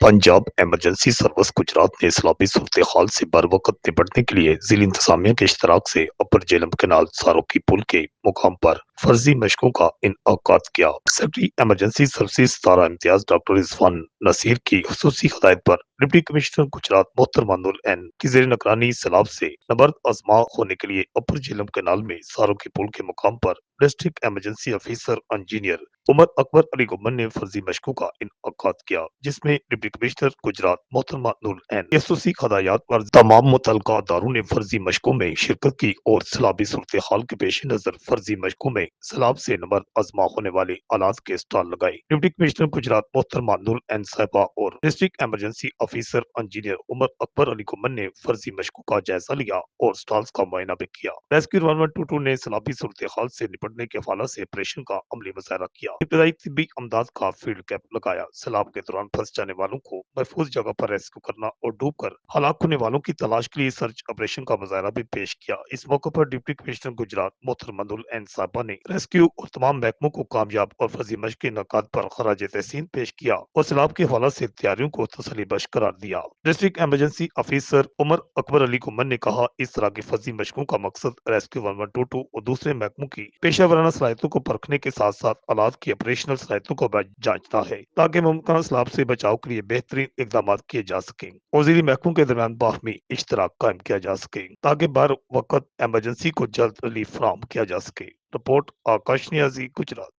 Punjab emergency service Gujarat ने सैलाबी सूरत-ए-हाल से बरवकत निपटने के लिए जिला इंतजामिया के इश्तराक से अपर झेलम कैनाल सारोकी पुल के मुकाम पर फर्जी मशकों का इनअकाद किया। सेक्रेटरी इमरजेंसी सर्विसेज तारा इम्तियाज डॉक्टर इरफान नसीर की खुसूसी हदायत पर डिप्टी कमिश्नर गुजरात मोहतरमा नूर एन की जेर निगरानी सैलाब से नबर्द आजमा होने के लिए अपर झेलम कैनाल में सारोकी पुल के मुकाम पर district emergency officer engineer Umar Akbar Ali Gumman ने फर्जी मशकों का इनअकाद किया, जिसमें डिप्टी कमिश्नर गुजरात मोहतरमा नूर एन खसूसी हदायत पर तमाम मुतल्लिका अदारों ने फर्जी मशकों में शिरकत की और सैलाबी सूरत हाल के पेश नजर फर्जी मशकों में सैलाब से नंबर आजमा होने वाले आलात के स्टॉल लगाए। डिप्टी कमिश्नर गुजरात मोहतरमा नूर एन साहिबा और district emergency officer engineer Umar Akbar Ali Gumman ने फर्जी मशकों का जायजा लिया और स्टॉल्स का मुआयना भी किया। रेस्क्यू 1122 ने सैलाबी सूरत हाल से निपटने के हवाले से ऑपरेशन का अमली मुजाहरा किया। इब्तदाई तिब्बी अमदाद का फील्ड कैंप लगाया। सैलाब के दौरान फंस जाने वालों को महफूज जगह पर रेस्क्यू करना और डूब कर हलाक होने वालों की तलाश के लिए सर्च ऑपरेशन का मुजाहरा भी पेश किया। इस मौके पर डिप्टी कमिश्नर गुजरात मोहतरमा नूर एन साहिबा ने रेस्क्यू और तमाम महकमों को कामयाब और फर्जी मशक के इनकाद पर खराज तहसीन पेश किया और सैलाब के हवाले से तैयारियों को तसली बख्श करार दिया। District emergency officer Umar Akbar Ali Gumman ने कहा, इस तरह की फर्जी मशकों का मकसद रेस्क्यू 1122 और दूसरे महकमों की पेशा वराना सलाहियतों को परखने के साथ साथ आलात की ऑपरेशनल सलाहियतों को जांचना है, ताकि मुमकिन सैलाब से बचाव के लिए बेहतरीन इकदाम किए जा सकें और ज़िली महकमों के दरमियान बाहमी इश्तराक कायम किया जा सके, ताकि बर वक्त इमरजेंसी को जल्द रिलीफ फराहम किया जा सके। रिपोर्ट आकाश नियाजी, गुजरात।